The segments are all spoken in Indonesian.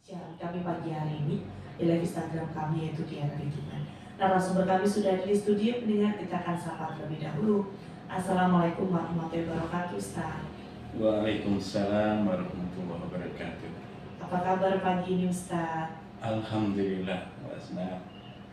Siaran kami pagi hari ini di live Instagram kami yaitu Tiara Ditungan. Narasumber kami sudah ada di studio, pendengar kita akan sapa terlebih dahulu. Assalamualaikum warahmatullahi wabarakatuh, Ustaz. Waalaikumsalam warahmatullahi wabarakatuh. Apa kabar pagi ini, Ustaz? Alhamdulillah, Wasna,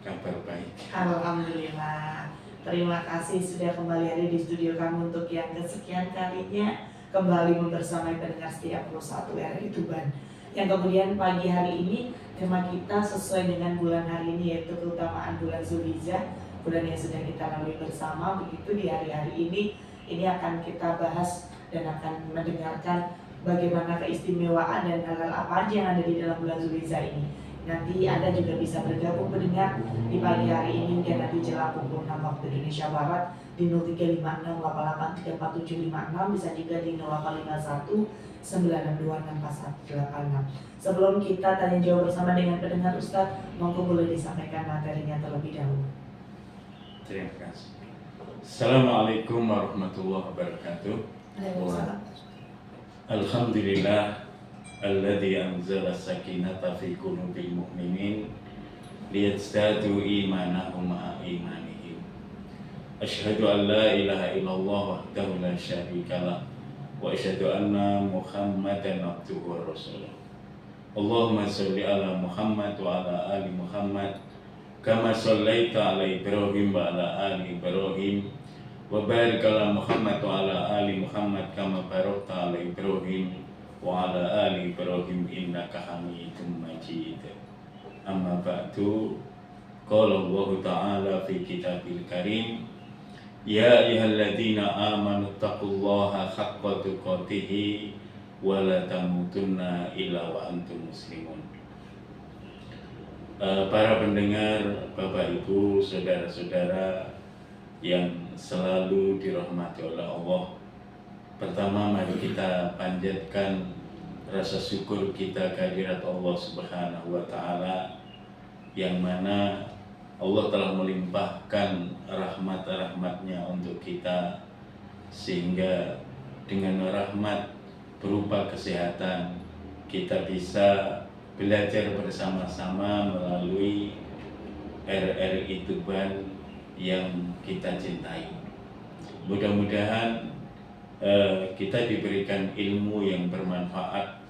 kabar baik. Alhamdulillah. Terima kasih sudah kembali ada di studio kami untuk yang kesekian kalinya kembali membersamai pendengar setiap 21 RRI Tuban. Yang kemudian pagi hari ini tema kita sesuai dengan bulan hari ini yaitu keutamaan bulan Zulhijjah, bulan yang sudah kita lalui bersama. Begitu di hari-hari ini akan kita bahas dan akan mendengarkan bagaimana keistimewaan dan hal-hal apa aja yang ada di dalam bulan Zulhijjah ini. Nanti Anda juga bisa bergabung mendengar di pagi hari ini hingga nanti jelang pukul 6 waktu Indonesia Barat di 0356883476, bisa juga di 085196264186. Sebelum kita tanya jawab bersama dengan pendengar Ustadz, monggo boleh disampaikan materinya terlebih dahulu. Terima kasih. Assalamualaikum warahmatullahi wabarakatuh. Waalaikumsalam. Alhamdulillah alladzi anzala sakinata fi qulubil mu'minin liyazdadu imanahum ma'a imanihim. Asyhadu an la ilaha illallah wahdahu la syarikalah wa asyhadu anna Muhammadan abduhu wa rasuluh. Allahumma sholli ala Muhammad wa ala ali Muhammad kama shallaita ala Ibrahim wa ala ali Ibrahim wa barik ala Muhammad wa ala ali Muhammad kama barakta ala Ibrahim wa ala ali Ibrahim innaka Hamidum Majid. Amma ba'du. Qala Allah Ta'ala fi kitabil karim, ya ayyuhalladzina amanu taqullaha haqqa tuqatih wa la tamutunna illa wa antum muslimun. Para pendengar, Bapak Ibu, saudara-saudara yang selalu dirahmati oleh Allah, pertama mari kita panjatkan rasa syukur kita kehadirat Allah Subhanahu wa Ta'ala, yang mana Allah telah melimpahkan rahmat-rahmatnya untuk kita, sehingga dengan rahmat berupa kesehatan kita bisa belajar bersama-sama melalui RRI Tuban yang kita cintai. Mudah-mudahan kita diberikan ilmu yang bermanfaat,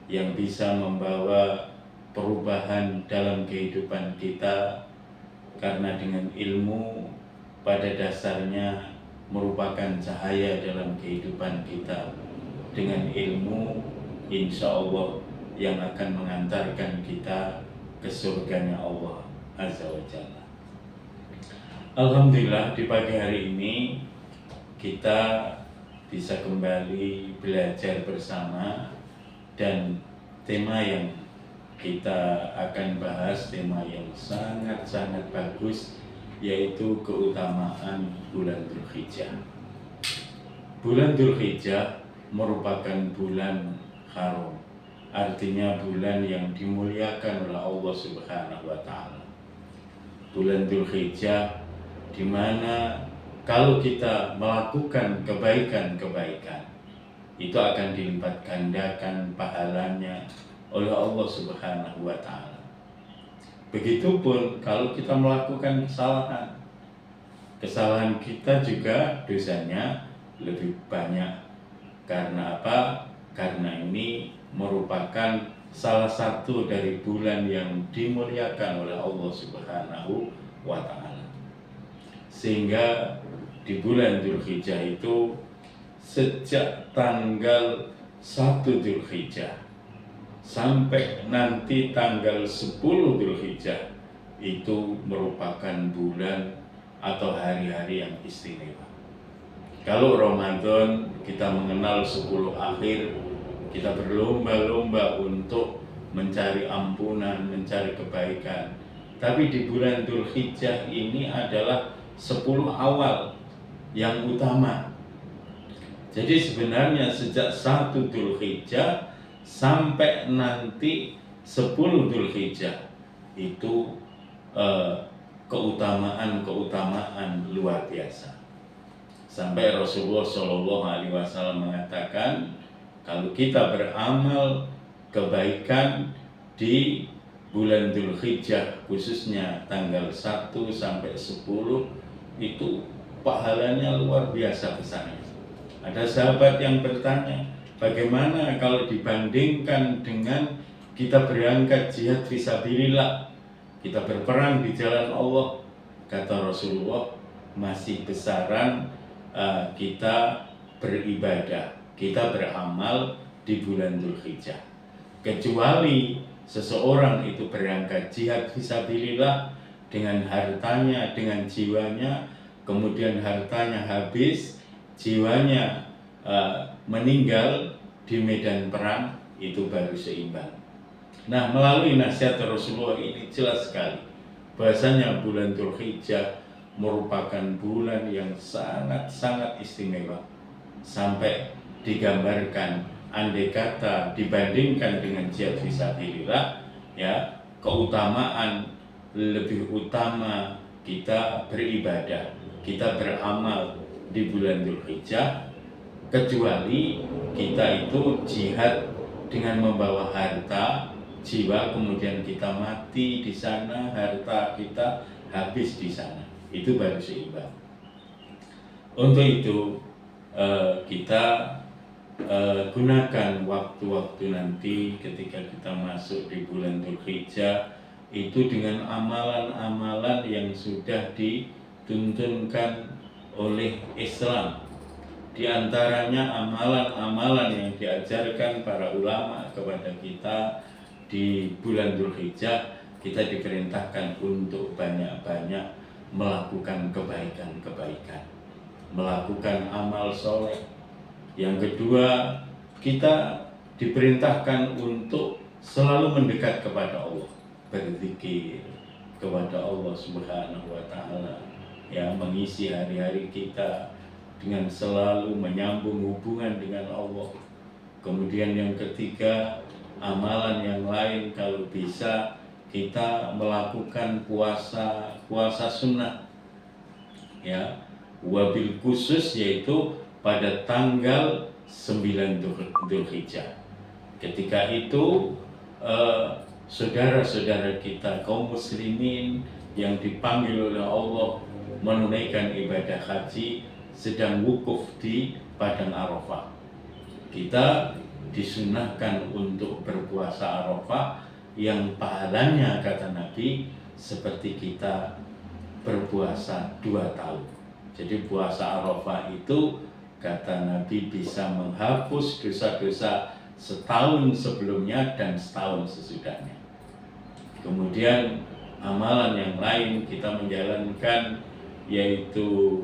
yang bisa membawa perubahan dalam kehidupan kita, karena dengan ilmu pada dasarnya merupakan cahaya dalam kehidupan kita. Dengan ilmu insya Allah yang akan mengantarkan kita ke surganya Allah Azza wa Jalla. Alhamdulillah, di pagi hari ini kita bisa kembali belajar bersama, dan tema yang kita akan bahas tema yang sangat-sangat bagus, yaitu keutamaan bulan Dzulhijjah. Bulan Dzulhijjah merupakan bulan haram, artinya bulan yang dimuliakan oleh Allah Subhanahu wa Ta'ala. Bulan Dzulhijjah di mana kalau kita melakukan kebaikan-kebaikan, itu akan dilipat gandakan pahalanya oleh Allah Subhanahu wa Ta'ala. Begitupun kalau kita melakukan kesalahan kita juga dosanya lebih banyak. Karena apa? Karena ini merupakan salah satu dari bulan yang dimuliakan oleh Allah Subhanahu wa Ta'ala. Sehingga di bulan Dzulhijjah itu sejak tanggal 1 Dzulhijjah sampai nanti tanggal 10 Dzulhijjah itu merupakan bulan atau hari-hari yang istimewa. Kalau Ramadan kita mengenal 10 akhir, kita berlomba-lomba untuk mencari ampunan, mencari kebaikan. Tapi di bulan Dzulhijjah ini adalah 10 awal yang utama. Jadi sebenarnya sejak 1 Dzulhijjah sampai nanti 10 Dzulhijjah itu keutamaan luar biasa. Sampai Rasulullah SAW mengatakan, kalau kita beramal kebaikan di bulan Dzulhijjah, khususnya tanggal 1 sampai 10 itu pahalanya luar biasa besarnya. Ada sahabat yang bertanya, bagaimana kalau dibandingkan dengan kita berangkat jihad fisabilillah, kita berperang di jalan Allah? Kata Rasulullah, masih besaran kita beribadah, kita beramal di bulan Dzulhijjah. Kecuali seseorang itu berangkat jihad fisabilillah dengan hartanya, dengan jiwanya, kemudian hartanya habis, jiwanya meninggal di medan perang, itu baru seimbang. Nah, melalui nasihat Rasulullah ini jelas sekali bahasanya bulan Dzulhijjah merupakan bulan yang sangat-sangat istimewa, sampai digambarkan andai kata dibandingkan dengan jihad fisabilillah, ya, keutamaan lebih utama kita beribadah, kita beramal di bulan Dzulhijjah, kecuali kita itu jihad dengan membawa harta, jiwa, kemudian kita mati di sana, harta kita habis di sana, itu baru seimbang. Untuk itu kita gunakan waktu-waktu nanti ketika kita masuk di bulan Dzulhijjah itu dengan amalan-amalan yang sudah dituntunkan oleh Islam. Di antaranya amalan-amalan yang diajarkan para ulama kepada kita di bulan Dzulhijjah, kita diperintahkan untuk banyak-banyak melakukan kebaikan-kebaikan, melakukan amal soleh. Yang kedua, kita diperintahkan untuk selalu mendekat kepada Allah, berzikir kepada Allah Subhanahu wa Ta'ala, yang mengisi hari-hari kita dengan selalu menyambung hubungan dengan Allah. Kemudian yang ketiga, amalan yang lain kalau bisa kita melakukan puasa sunnah, ya, wabil khusus yaitu pada tanggal 9 Dzulhijjah. Ketika itu saudara-saudara kita kaum muslimin yang dipanggil oleh Allah menunaikan ibadah haji sedang wukuf di Padang Arafah. Kita disunahkan untuk berpuasa Arafah yang pahalanya kata Nabi seperti kita berpuasa 2 tahun. Jadi puasa Arafah itu kata Nabi bisa menghapus dosa-dosa setahun sebelumnya dan setahun sesudahnya. Kemudian amalan yang lain kita menjalankan yaitu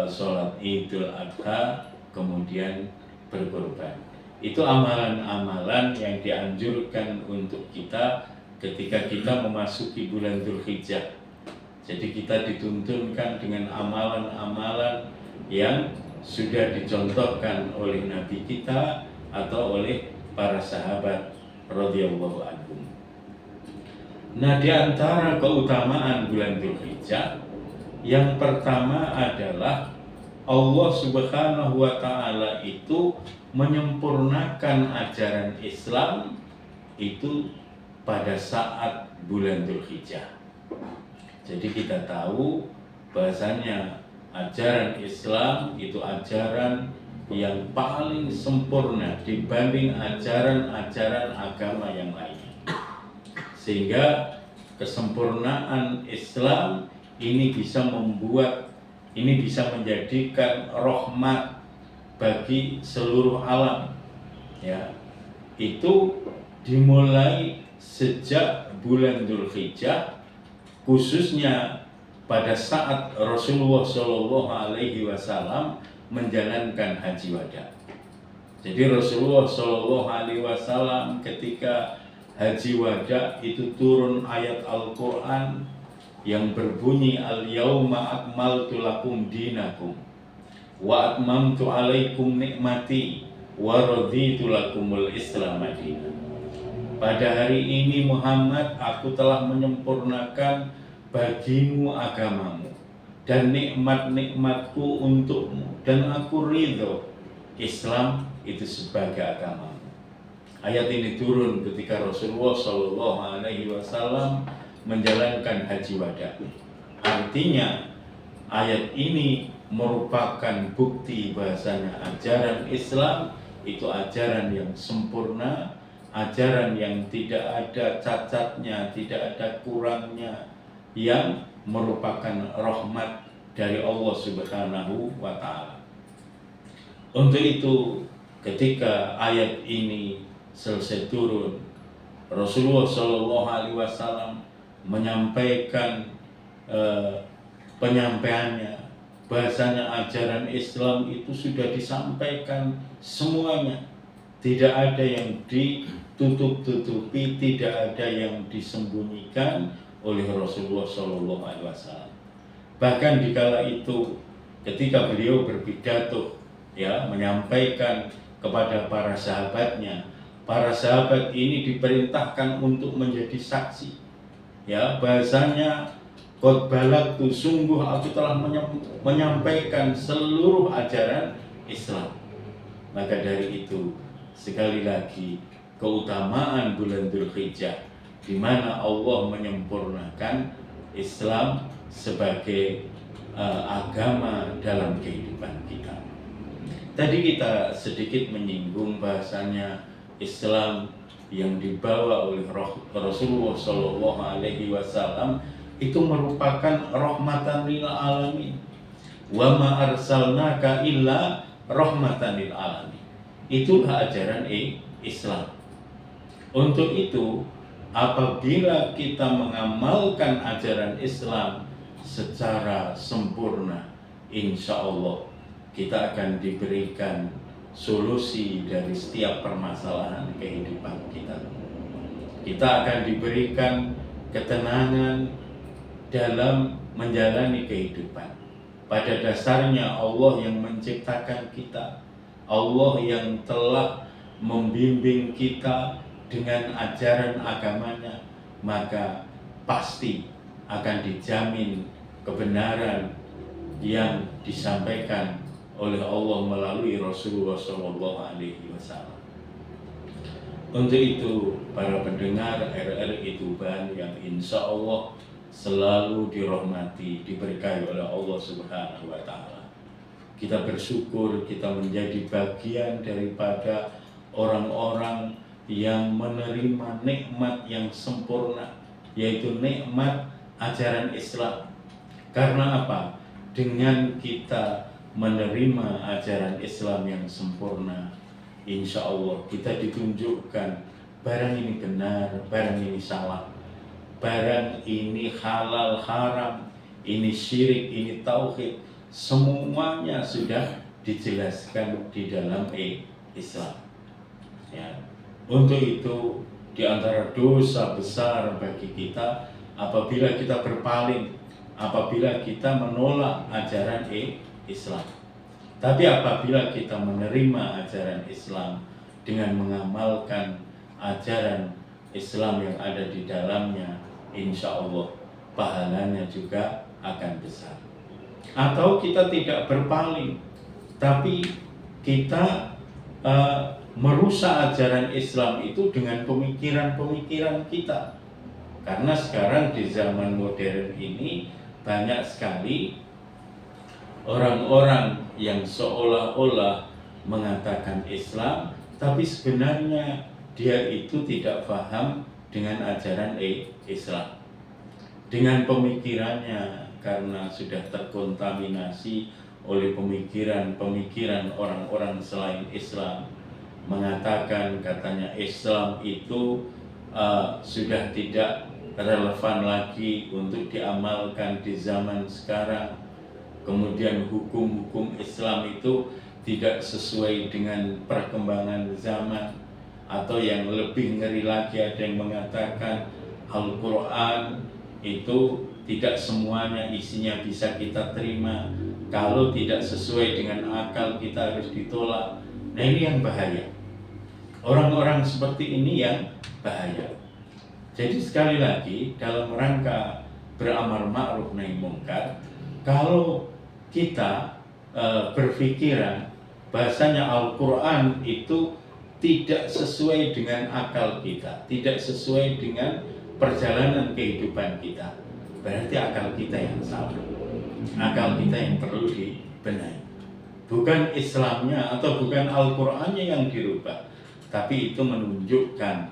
sholat Idul Adha, kemudian berkorban. Itu amalan-amalan yang dianjurkan untuk kita ketika kita memasuki bulan Dzulhijjah. Jadi kita dituntunkan dengan amalan-amalan yang sudah dicontohkan oleh Nabi kita atau oleh para sahabat radhiyallahu anhum. Nah, di antara keutamaan bulan Dzulhijjah yang pertama adalah Allah Subhanahu wa Ta'ala itu menyempurnakan ajaran Islam itu pada saat bulan Dzulhijjah. Jadi kita tahu bahasanya ajaran Islam itu ajaran yang paling sempurna dibanding ajaran-ajaran agama yang lainnya. Sehingga kesempurnaan Islam ini bisa menjadikan rahmat bagi seluruh alam. Ya, itu dimulai sejak bulan Dzulhijjah, khususnya pada saat Rasulullah Shallallahu Alaihi Wasallam menjalankan haji wada. Jadi Rasulullah Shallallahu Alaihi Wasallam ketika haji wada itu turun ayat Al-Quran yang berbunyi al-yauma akmaltu lakum dinakum wa atmamtu alaikum nikmati wa raditu lakumul islam madinah. Pada hari ini Muhammad, aku telah menyempurnakan bagimu agamamu dan nikmat-nikmatku untukmu, dan aku ridho Islam itu sebagai agamamu. Ayat ini turun ketika Rasulullah Shallallahu Alaihi Wasallam menjalankan haji wada. Artinya ayat ini merupakan bukti bahasanya ajaran Islam itu ajaran yang sempurna, ajaran yang tidak ada cacatnya, tidak ada kurangnya, yang merupakan rahmat dari Allah Subhanahu wa Ta'ala. Untuk itu, ketika ayat ini selesai turun, Rasulullah Shallallahu Alaihi Wasallam menyampaikan penyampaiannya, bahasanya ajaran Islam itu sudah disampaikan semuanya, tidak ada yang ditutup-tutupi, tidak ada yang disembunyikan oleh Rasulullah Shallallahu Alaihi Wasallam. Bahkan dikala itu, ketika beliau berpidato, ya, menyampaikan kepada para sahabatnya, para sahabat ini diperintahkan untuk menjadi saksi, ya, bahasanya qad balagtu, sungguh aku telah menyampaikan seluruh ajaran Islam. Maka dari itu, sekali lagi, keutamaan bulan Dzulhijjah di mana Allah menyempurnakan Islam sebagai agama dalam kehidupan kita. Tadi kita sedikit menyinggung bahasanya Islam yang dibawa oleh Rasulullah Shallallahu Alaihi Wasallam itu merupakan rahmatan lil alamin. Wa ma arsalnaka illa rahmatan lil alamin. Itulah ajaran Islam. Untuk itu, apabila kita mengamalkan ajaran Islam secara sempurna, insya Allah kita akan diberikan solusi dari setiap permasalahan kehidupan kita. Kita akan diberikan ketenangan dalam menjalani kehidupan. Pada dasarnya Allah yang menciptakan kita, Allah yang telah membimbing kita dengan ajaran agamanya, maka pasti akan dijamin kebenaran yang disampaikan oleh Allah melalui Rasulullah SAW. Untuk itu, para pendengar RRI Tuban yang insya Allah selalu dirahmati, diberkahi oleh Allah Subhanahu wa Ta'ala, kita bersyukur kita menjadi bagian daripada orang-orang yang menerima nikmat yang sempurna, yaitu nikmat ajaran Islam. Karena apa? Dengan kita menerima ajaran Islam yang sempurna, insya Allah kita ditunjukkan barang ini benar, barang ini salah, barang ini halal haram, ini syirik, ini tauhid, semuanya sudah dijelaskan di dalam Islam. Ya. Untuk itu, di antara dosa besar bagi kita apabila kita berpaling, apabila kita menolak ajaran Islam. Tapi apabila kita menerima ajaran Islam dengan mengamalkan ajaran Islam yang ada di dalamnya, insya Allah pahalanya juga akan besar. Atau kita tidak berpaling, tapi kita merusak ajaran Islam itu dengan pemikiran-pemikiran kita. Karena sekarang di zaman modern ini banyak sekali orang-orang yang seolah-olah mengatakan Islam, tapi sebenarnya dia itu tidak paham dengan ajaran Islam. Dengan pemikirannya, karena sudah terkontaminasi oleh pemikiran-pemikiran orang-orang selain Islam, mengatakan katanya Islam itu sudah tidak relevan lagi untuk diamalkan di zaman sekarang. Kemudian hukum-hukum Islam itu tidak sesuai dengan perkembangan zaman. Atau yang lebih ngeri lagi, ada yang mengatakan Al-Quran itu tidak semuanya isinya bisa kita terima. Kalau tidak sesuai dengan akal, kita harus ditolak. Nah, ini yang bahaya. Orang-orang seperti ini yang bahaya. Jadi sekali lagi, dalam rangka beramar ma'ruf nahi mungkar, kalau kita berpikiran bahasanya Al-Quran itu tidak sesuai dengan akal kita, tidak sesuai dengan perjalanan kehidupan kita, berarti akal kita yang salah. Akal kita yang perlu dibenahi. Bukan Islamnya atau bukan Al-Qur'annya yang dirubah, tapi itu menunjukkan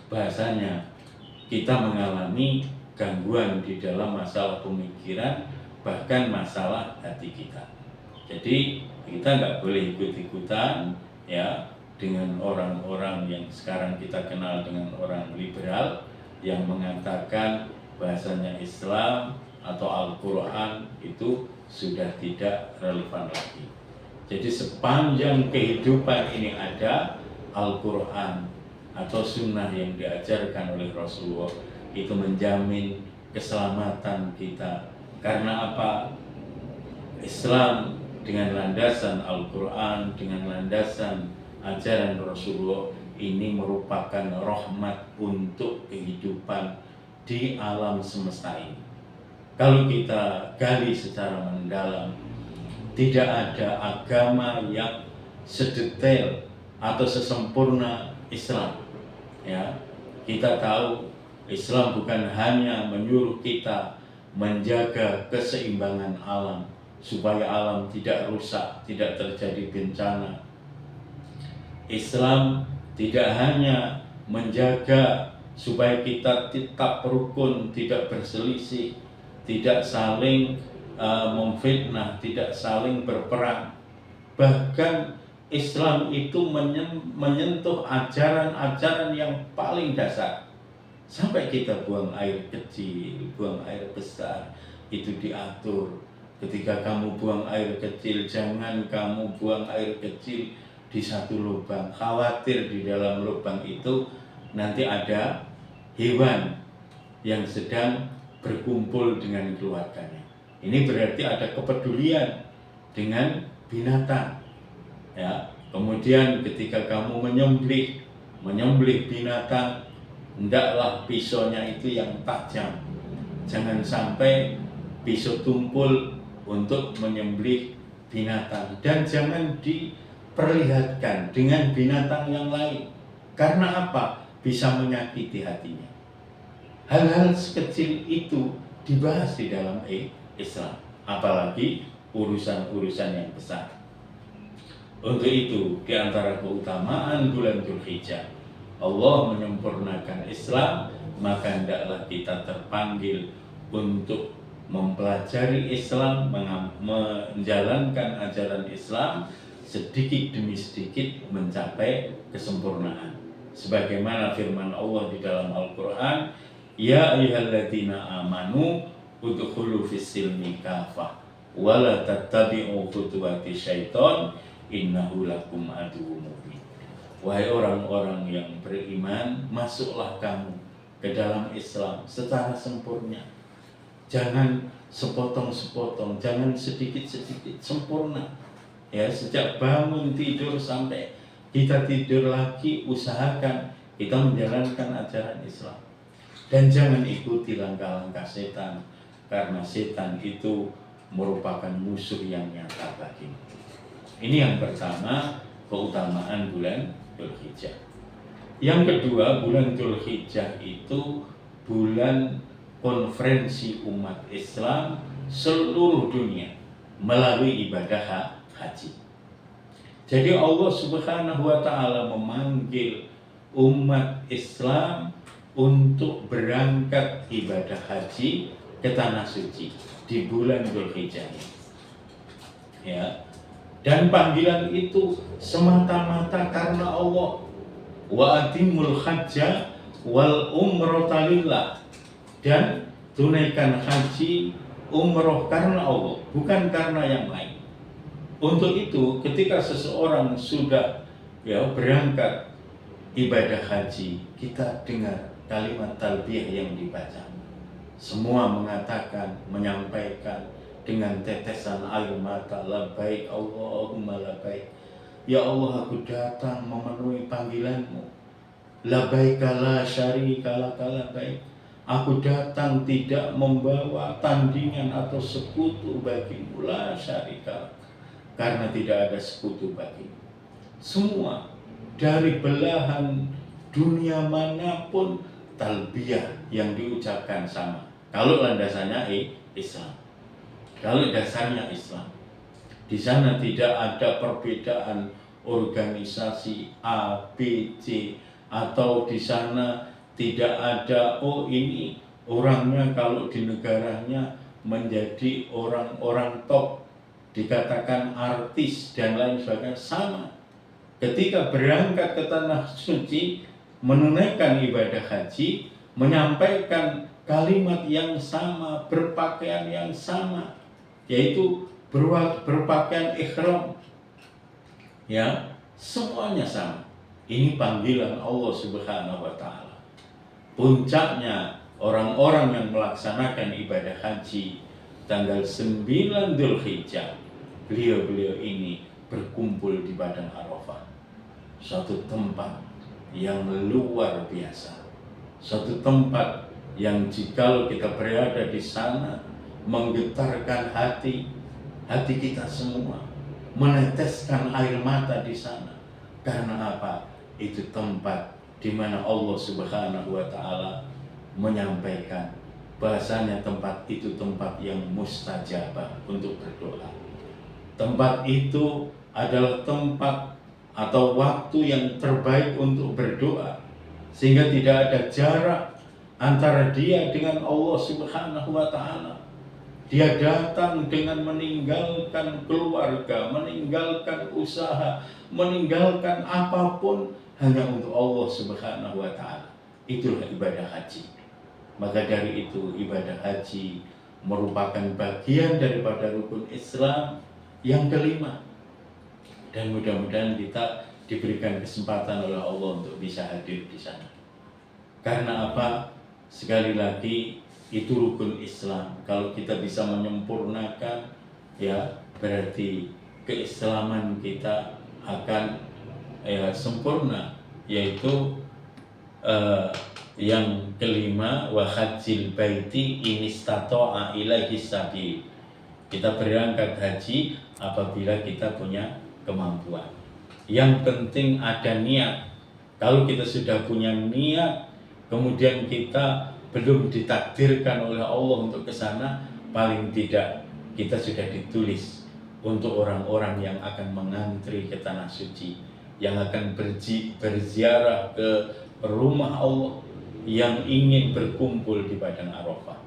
bahasanya kita mengalami gangguan di dalam masalah pemikiran, bahkan masalah hati kita. Jadi kita nggak boleh ikut-ikutan ya dengan orang-orang yang sekarang kita kenal dengan orang liberal yang mengatakan bahasanya Islam atau Al-Quran itu sudah tidak relevan lagi. Jadi sepanjang kehidupan ini ada Al-Quran atau sunnah yang diajarkan oleh Rasulullah, itu menjamin keselamatan kita. Karena apa? Islam dengan landasan Al-Quran, dengan landasan ajaran Rasulullah ini merupakan rahmat untuk kehidupan di alam semesta ini. Kalau kita gali secara mendalam, tidak ada agama yang sedetail atau sesempurna Islam. Ya, kita tahu Islam bukan hanya menyuruh kita menjaga keseimbangan alam supaya alam tidak rusak, tidak terjadi bencana. Islam tidak hanya menjaga supaya kita tetap rukun, tidak berselisih, tidak saling memfitnah, tidak saling berperang. Bahkan Islam itu menyentuh ajaran-ajaran yang paling dasar. Sampai kita buang air kecil, buang air besar, itu diatur. Ketika kamu buang air kecil, jangan kamu buang air kecil di satu lubang. Khawatir di dalam lubang itu nanti ada hewan yang sedang berkumpul dengan keluarganya. Ini berarti ada kepedulian dengan binatang. Ya, kemudian ketika kamu menyembelih binatang, hendaklah pisaunya itu yang tajam. Jangan sampai pisau tumpul untuk menyembelih binatang, dan jangan diperlihatkan dengan binatang yang lain. Karena apa? Bisa menyakiti hatinya. Hal-hal sekecil itu dibahas di dalam Islam, apalagi urusan-urusan yang besar. Untuk itu, di antara keutamaan bulan Dzulhijjah, Allah menyempurnakan Islam, maka hendaklah kita terpanggil untuk mempelajari Islam, menjalankan ajaran Islam sedikit demi sedikit mencapai kesempurnaan. Sebagaimana firman Allah di dalam Al-Quran, Ya ayyuhalladzina amanu udkhulu fis-silmi kafah wa la tattabi'u khutuwati syaiton innahu lakum aduwwun mubin. Wahai orang-orang yang beriman, masuklah kamu ke dalam Islam secara sempurna. Jangan sepotong-sepotong, jangan sedikit-sedikit, sempurna. Ya, sejak bangun tidur sampai kita tidur lagi, usahakan kita menjalankan ajaran Islam. Dan jangan ikuti langkah-langkah setan, karena setan itu merupakan musuh yang nyata bagimu. Ini yang pertama, keutamaan bulan Dzulhijjah. Yang kedua, bulan Dzulhijjah itu bulan konferensi umat Islam seluruh dunia melalui ibadah haji. Jadi Allah Subhanahu wa Ta'ala memanggil umat Islam untuk berangkat ibadah haji ke tanah suci di bulan Dzulhijjah. Ya. Dan panggilan itu semata-mata karena Allah. Wa atimul hajja wal umrata lillah. Dan tunaikan haji, umroh karena Allah, bukan karena yang lain. Untuk itu, ketika seseorang sudah berangkat ibadah haji, kita dengar kalimat talbiyah yang dibaca. Semua mengatakan, menyampaikan dengan tetesan air mata, labbaik Allahumma labbaik. Ya Allah, aku datang memenuhi panggilanmu. Labbaik la syarika laka labbaik. Aku datang tidak membawa tandingan atau sekutu bagimu, la syarika, karena tidak ada sekutu bagimu. Semua dari belahan dunia manapun, talbiyah yang diucapkan sama. Kalau landasannya Islam, kalau dasarnya Islam, di sana tidak ada perbedaan organisasi A, B, C, atau di sana tidak ada ini orangnya kalau di negaranya menjadi orang-orang top, dikatakan artis dan lain sebagainya. Sama ketika berangkat ke tanah suci, menunaikan ibadah haji, menyampaikan kalimat yang sama, berpakaian yang sama, yaitu berpakaian ihram, ya, semuanya sama. Ini panggilan Allah Subhanahu wa Ta'ala. Puncaknya orang-orang yang melaksanakan ibadah haji tanggal 9 Dzulhijjah, beliau-beliau ini berkumpul di Padang Arafah, suatu tempat yang luar biasa, suatu tempat yang jikalau kita berada di sana menggetarkan hati kita semua, meneteskan air mata di sana. Karena apa? Itu tempat di mana Allah Subhanahu wa Ta'ala menyampaikan bahasanya tempat itu tempat yang mustajabah untuk berdoa. Tempat itu adalah tempat atau waktu yang terbaik untuk berdoa, sehingga tidak ada jarak antara dia dengan Allah Subhanahu wa Ta'ala. Dia datang dengan meninggalkan keluarga, meninggalkan usaha, meninggalkan apapun hanya untuk Allah Subhanahu wa Ta'ala. Itulah ibadah haji. Maka dari itu ibadah haji merupakan bagian daripada rukun Islam yang kelima. Dan mudah-mudahan kita diberikan kesempatan oleh Allah untuk bisa hadir di sana. Karena apa? Sekali lagi, itu rukun Islam. Kalau kita bisa menyempurnakan, ya berarti keislaman kita akan sempurna. Yaitu yang kelima, wa hajjil baiti in istata'a ilaihi sabil. Kita berangkat haji apabila kita punya kemampuan. Yang penting ada niat. Kalau kita sudah punya niat, kemudian kita belum ditakdirkan oleh Allah untuk ke sana, paling tidak kita sudah ditulis untuk orang-orang yang akan mengantri ke tanah suci, yang akan berziarah ke rumah Allah, yang ingin berkumpul di Padang Arafah.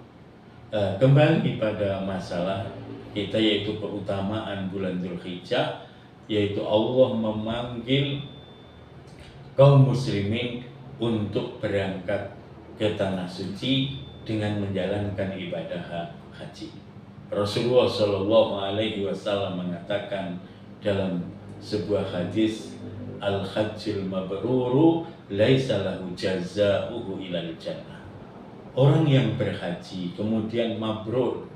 Kembali pada masalah kita, yaitu keutamaan bulan Dzulhijjah, yaitu Allah memanggil kaum muslimin untuk berangkat ke tanah suci dengan menjalankan ibadah haji. Rasulullah Shallallahu Alaihi Wasallam mengatakan dalam sebuah hadis, al-hajjul mabruru laisa lahu jazaa'uhu ilal jannah. Orang yang berhaji kemudian mabrur,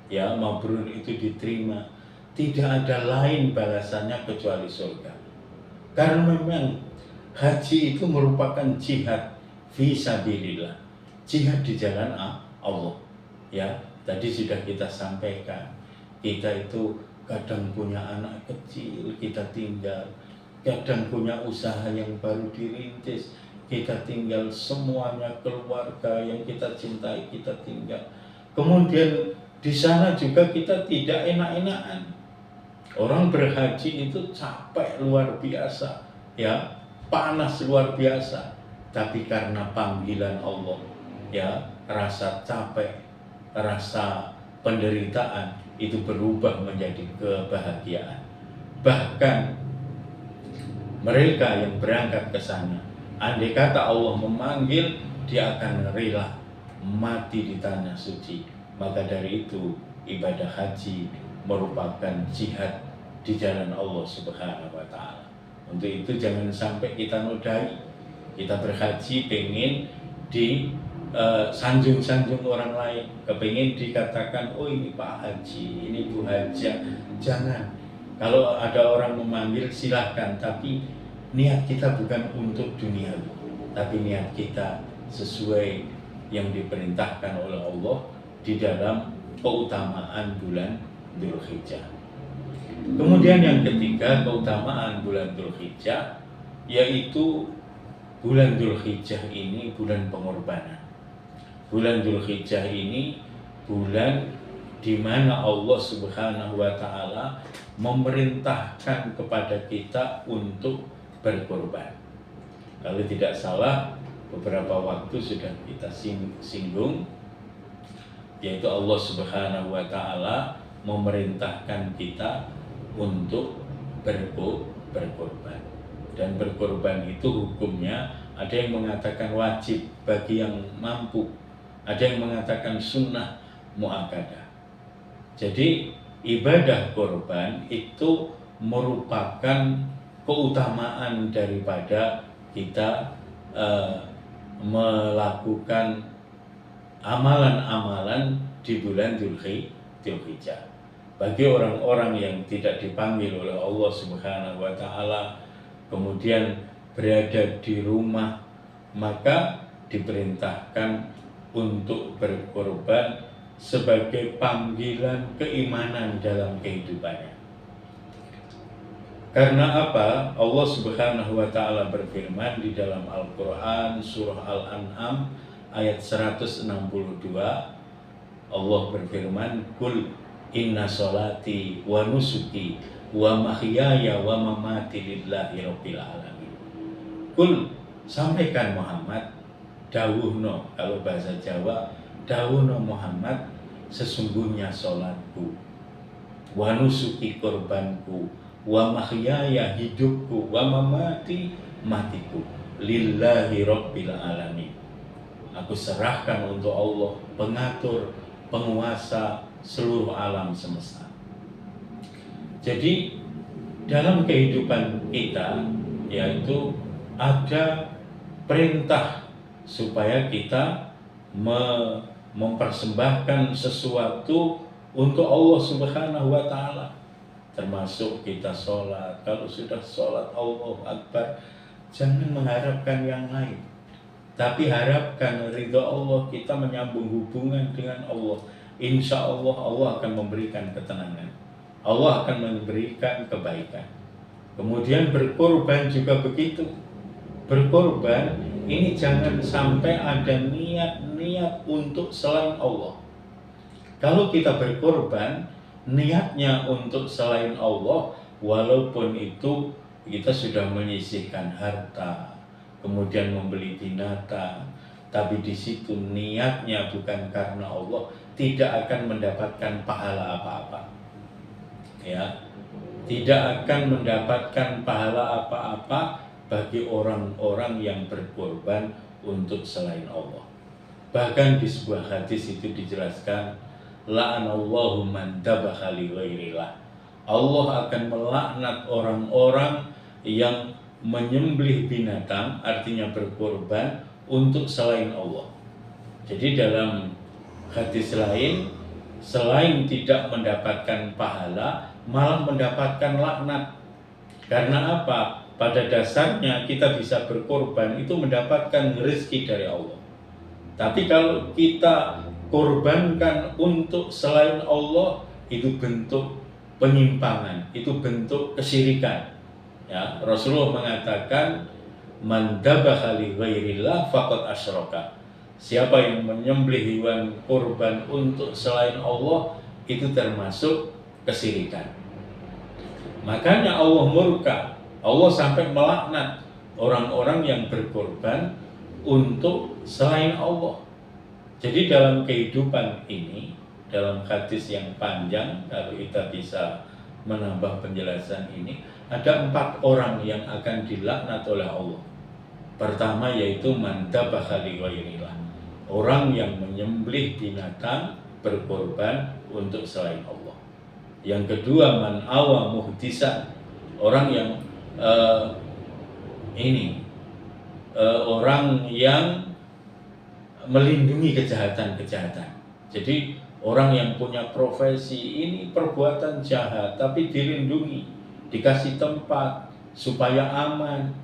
ya, mabrur itu diterima, tidak ada lain balasannya kecuali surga. Karena memang haji itu merupakan jihad fi sabilillah, jihad di jalan Allah. Ya, tadi sudah kita sampaikan, kita itu kadang punya anak kecil kita tinggal, kadang punya usaha yang baru dirintis kita tinggal, semuanya keluarga yang kita cintai kita tinggal. Kemudian di sana juga kita tidak enak-enakan. Orang berhaji itu capek luar biasa, ya, panas luar biasa. Tapi karena panggilan Allah, ya, rasa capek, rasa penderitaan itu berubah menjadi kebahagiaan. Bahkan mereka yang berangkat ke sana, andai kata Allah memanggil, dia akan rela mati di tanah suci. Maka dari itu ibadah haji merupakan jihad di jalan Allah Subhanahu wa Ta'ala. Untuk itu jangan sampai kita nodai. Kita berhaji pengen di sanjung-sanjung orang lain, kepengen dikatakan, oh ini Pak Haji, ini Bu Haja. Jangan. Kalau ada orang memanggil silahkan, tapi niat kita bukan untuk dunia, tapi niat kita sesuai yang diperintahkan oleh Allah di dalam keutamaan bulan Dzulhijjah. Kemudian yang ketiga, keutamaan bulan Dzulhijjah yaitu bulan Dzulhijjah ini bulan pengorbanan. Bulan Dzulhijjah ini bulan di mana Allah Subhanahu wa taala memerintahkan kepada kita untuk berkorban. Kalau tidak salah, beberapa waktu sudah kita singgung, yaitu Allah Subhanahu wa taala memerintahkan kita untuk berkorban. Dan berkorban itu hukumnya ada yang mengatakan wajib bagi yang mampu, ada yang mengatakan sunnah muakkadah. Jadi ibadah korban itu merupakan keutamaan daripada kita melakukan amalan-amalan di bulan Dzulhijjah. Bagi orang-orang yang tidak dipanggil oleh Allah Subhanahu wa taala, kemudian berada di rumah, maka diperintahkan untuk berkorban sebagai panggilan keimanan dalam kehidupannya. Karena apa? Allah Subhanahu wa taala berfirman di dalam Al-Qur'an surah Al-An'am ayat 162. Allah berfirman, "Qul inna sholati wa nusuki wa mahyaya wa mamati lillahi rabbil alamin." Qul, sampaikan Muhammad, dawuhno, kalau bahasa Jawa, dawuhno Muhammad, sesungguhnya sholatku, wa nusuki korbanku, wa mahyaya hidupku, wa mamati matiku, lillahi rabbil alamin. Aku serahkan untuk Allah, pengatur, penguasa seluruh alam semesta. Jadi dalam kehidupan kita, yaitu ada perintah supaya kita mempersembahkan sesuatu untuk Allah Subhanahu wa taala. Termasuk kita sholat. Kalau sudah sholat Allahu Akbar, jangan mengharapkan yang lain, tapi harapkan ridha Allah. Kita menyambung hubungan dengan Allah, insya Allah Allah akan memberikan ketenangan, Allah akan memberikan kebaikan. Kemudian berkorban juga begitu. Berkorban ini jangan sampai ada niat-niat untuk selain Allah. Kalau kita berkorban niatnya untuk selain Allah, walaupun itu kita sudah menyisihkan harta, kemudian membeli binatang, tapi di situ niatnya bukan karena Allah, tidak akan mendapatkan pahala apa-apa. Ya, tidak akan mendapatkan pahala apa-apa bagi orang-orang yang berkorban untuk selain Allah. Bahkan di sebuah hadis itu dijelaskan, la'anallahu man dabaha li ghairillah. Allah akan melaknat orang-orang yang menyembelih binatang, artinya berkorban untuk selain Allah. Jadi dalam hadis lain, selain tidak mendapatkan pahala, malah mendapatkan laknat. Karena apa? Pada dasarnya kita bisa berkorban itu mendapatkan rezeki dari Allah. Tapi kalau kita korbankan untuk selain Allah, itu bentuk penyimpangan, itu bentuk kesyirikan. Ya, Rasulullah mengatakan, man dabaha li ghairillah faqad asyraka. Siapa yang menyembelih hewan korban untuk selain Allah, itu termasuk kesyirikan. Makanya Allah murka, Allah sampai melaknat orang-orang yang berkorban untuk selain Allah. Jadi dalam kehidupan ini, dalam hadis yang panjang, kalau kita bisa menambah penjelasan ini, ada 4 orang yang akan dilaknat oleh Allah. Pertama yaitu man dabaha li ghairillah, orang yang menyembelih binatang berkorban untuk selain Allah. Yang kedua, man awa muhdisan, orang yang orang yang melindungi kejahatan-kejahatan. Jadi orang yang punya profesi ini perbuatan jahat tapi dilindungi, dikasih tempat supaya aman.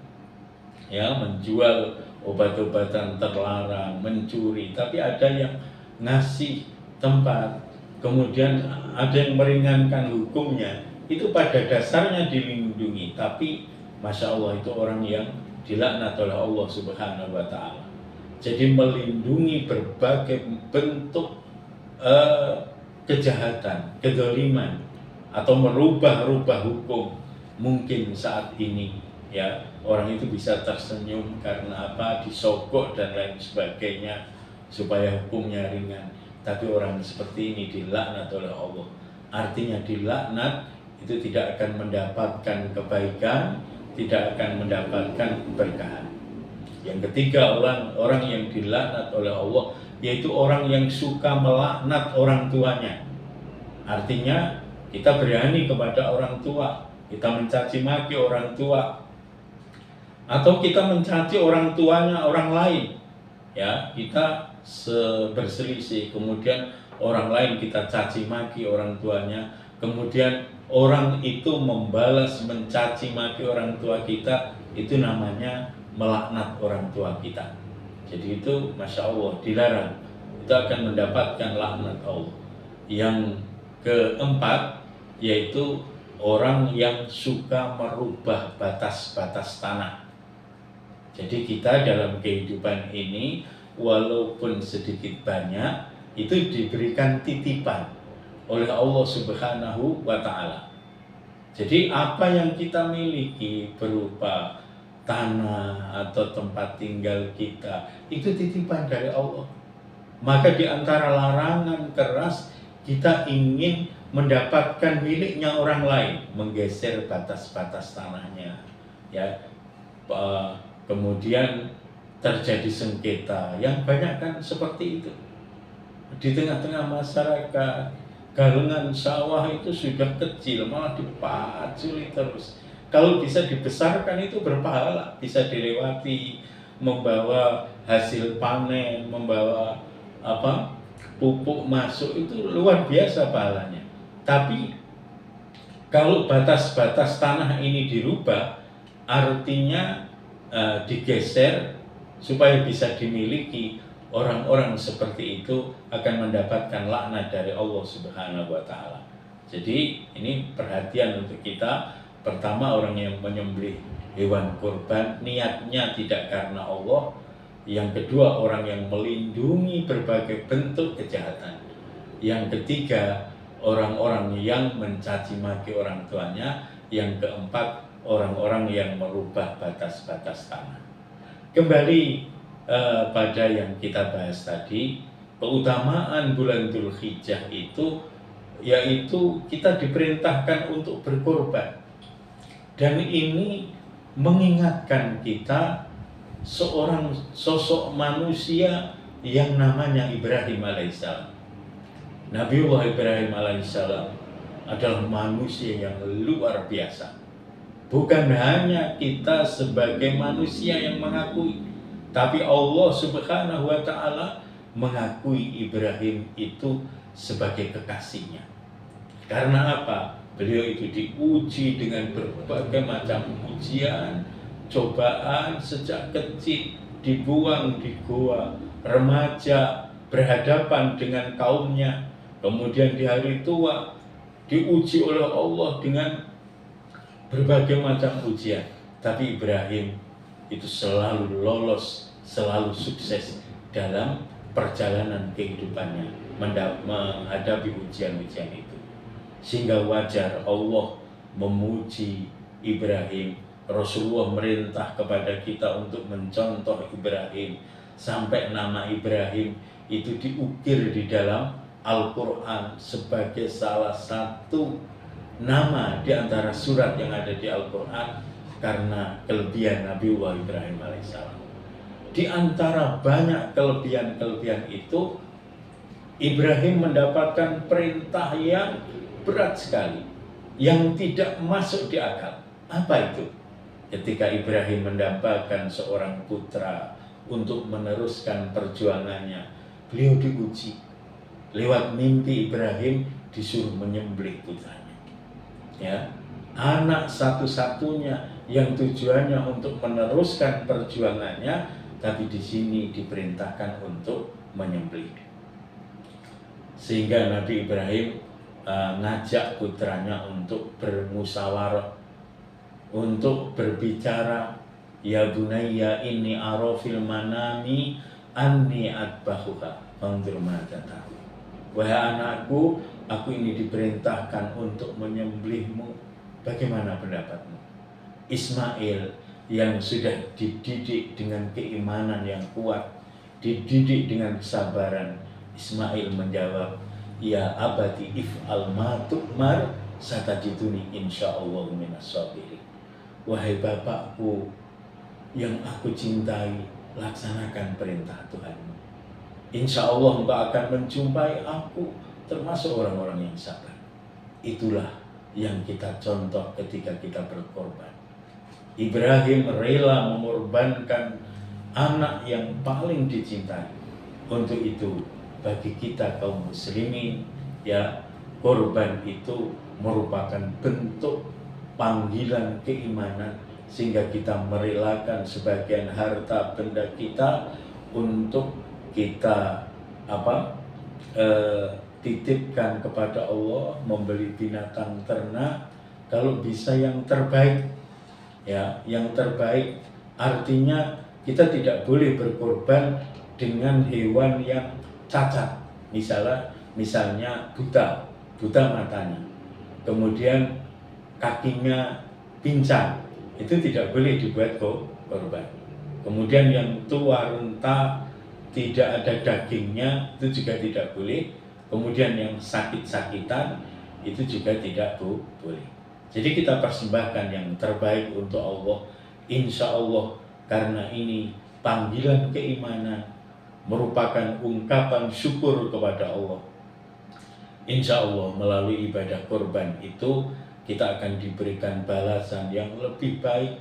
Ya, menjual obat-obatan terlarang, mencuri, tapi ada yang ngasih tempat, kemudian ada yang meringankan hukumnya. Itu pada dasarnya dilindungi, tapi Masya Allah, itu orang yang dilaknat oleh Allah Subhanahu wa Ta'ala. Jadi melindungi berbagai bentuk kejahatan, kedzaliman, atau merubah-rubah hukum. Mungkin saat ini ya orang itu bisa tersenyum karena apa, disogok dan lain sebagainya supaya hukumnya ringan. Tapi orang seperti ini dilaknat oleh Allah. Artinya dilaknat itu tidak akan mendapatkan kebaikan, tidak akan mendapatkan keberkahan. Yang ketiga, orang yang dilaknat oleh Allah yaitu orang yang suka melaknat orang tuanya. Artinya kita berani kepada orang tua, kita mencaci maki orang tua, atau kita mencaci orang tuanya orang lain. Ya, kita berselisih, kemudian orang lain kita caci maki orang tuanya, kemudian orang itu membalas mencaci maki orang tua kita, itu namanya melaknat orang tua kita. Jadi itu Masya Allah dilarang, itu akan mendapatkan laknat Allah. Yang keempat yaitu orang yang suka merubah batas-batas tanah. Jadi kita dalam kehidupan ini walaupun sedikit banyak itu diberikan titipan oleh Allah Subhanahu wa Ta'ala. Jadi apa yang kita miliki berupa tanah atau tempat tinggal kita itu titipan dari Allah. Maka di antara larangan keras kita ingin mendapatkan miliknya orang lain, menggeser batas-batas tanahnya, ya. Kemudian terjadi sengketa yang banyak kan seperti itu di tengah-tengah masyarakat. Galungan sawah itu sudah kecil malah dipaculi terus. Kalau bisa dibesarkan itu berpahala, bisa dilewati, membawa hasil panen, membawa pupuk masuk, itu luar biasa pahalanya. Tapi kalau batas-batas tanah ini dirubah, artinya digeser supaya bisa dimiliki, orang-orang seperti itu akan mendapatkan laknat dari Allah Subhanahu wa Ta'ala. Jadi ini perhatian untuk kita. Pertama, orang yang menyembelih hewan kurban niatnya tidak karena Allah. Yang kedua, orang yang melindungi berbagai bentuk kejahatan. Yang ketiga, orang-orang yang mencaci maki orang tuanya. Yang keempat, orang-orang yang merubah batas-batas tanah. Kembali pada yang kita bahas tadi, keutamaan bulan Dzulhijjah itu yaitu kita diperintahkan untuk berkorban. Dan ini mengingatkan kita seorang sosok manusia yang namanya Ibrahim alaihissalam. Nabiullah Ibrahim alaihissalam adalah manusia yang luar biasa. Bukan hanya kita sebagai manusia yang mengakui, tapi Allah Subhanahu wa Ta'ala mengakui Ibrahim itu sebagai kekasihnya. Karena apa? Beliau itu diuji dengan berbagai macam ujian, cobaan sejak kecil, dibuang di gua, remaja, berhadapan dengan kaumnya, kemudian di hari tua diuji oleh Allah dengan berbagai macam ujian. Tapi Ibrahim itu selalu lolos, selalu sukses dalam perjalanan kehidupannya menghadapi ujian-ujian itu. Sehingga wajar Allah memuji Ibrahim. Rasulullah merintah kepada kita untuk mencontoh Ibrahim, sampai nama Ibrahim itu diukir di dalam Al-Quran sebagai salah satu nama di antara surat yang ada di Al-Quran karena kelebihan Nabiullah Ibrahim alaihissalam. Di antara banyak kelebihan-kelebihan itu, Ibrahim mendapatkan perintah yang berat sekali, yang tidak masuk di akal. Apa itu? Ketika Ibrahim mendapatkan seorang putra untuk meneruskan perjuangannya, beliau diuji. Lewat mimpi Ibrahim disuruh menyembelih putranya. Ya, anak satu-satunya yang tujuannya untuk meneruskan perjuangannya, tapi di sini diperintahkan untuk menyembelih. Sehingga Nabi Ibrahim ngajak putranya untuk bermusyawarah untuk berbicara, ya bunayya inni ara fil manami anni atbahuka fanzur madza ta'mal. Wahai anakku, aku ini diperintahkan untuk menyembelihmu. Bagaimana pendapatmu? Ismail yang sudah dididik dengan keimanan yang kuat, dididik dengan kesabaran, Ismail menjawab, ya abati if'al ma tu'mar satajiduni insyaallah minas sabirin. Wahai bapakku yang aku cintai, laksanakan perintah Tuhanmu. Insya Allah engkau akan menjumpai aku termasuk orang-orang yang sabar. Itulah yang kita contoh ketika kita berkorban. Ibrahim rela mengorbankan anak yang paling dicintai. Untuk itu bagi kita kaum muslimin, ya, korban itu merupakan bentuk panggilan keimanan, sehingga kita merelakan sebagian harta benda kita untuk kita titipkan kepada Allah, membeli binatang ternak, kalau bisa yang terbaik, ya, yang terbaik. Artinya kita tidak boleh berkorban dengan hewan yang cacat, misalnya buta matanya, kemudian kakinya pincang, itu tidak boleh dibuat korban. Kemudian yang tua renta, tidak ada dagingnya, itu juga tidak boleh. Kemudian yang sakit-sakitan, itu juga tidak boleh. Jadi kita persembahkan yang terbaik untuk Allah, insya Allah, karena ini panggilan keimanan, merupakan ungkapan syukur kepada Allah. Insya Allah melalui ibadah korban itu kita akan diberikan balasan yang lebih baik,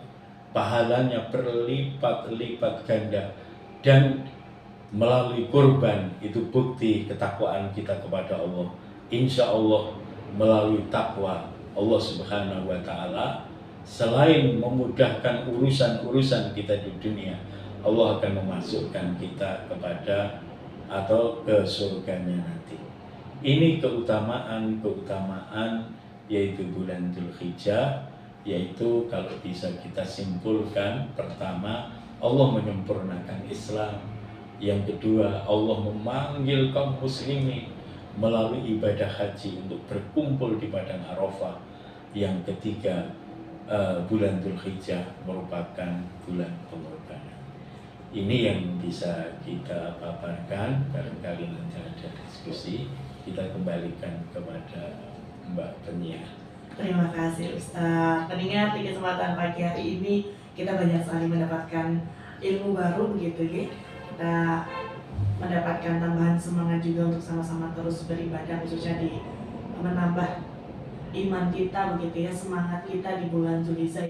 pahalanya berlipat-lipat ganda. Dan melalui korban itu bukti ketakwaan kita kepada Allah. Insya Allah melalui takwa Allah Subhanahu wa Ta'ala, selain memudahkan urusan-urusan kita di dunia, Allah akan memasukkan kita kepada atau ke surganya nanti. Ini keutamaan yaitu bulan Dzulhijjah, yaitu kalau bisa kita simpulkan, pertama, Allah menyempurnakan Islam. Yang kedua, Allah memanggil kaum muslimin melalui ibadah haji untuk berkumpul di Padang Arafah. Yang ketiga, bulan Dzulhijjah merupakan bulan pengorbanan. Ini yang bisa kita paparkan. Barangkali nanti ada diskusi, kita kembalikan kepada Mbak Penyiar. Terima kasih Ustaz. Pendengar, di kesempatan pagi hari ini kita banyak sekali mendapatkan ilmu baru begitu ya. Kita mendapatkan tambahan semangat juga untuk sama-sama terus beribadah, khususnya di menambah iman kita begitu ya, semangat kita di bulan Dzulhijjah.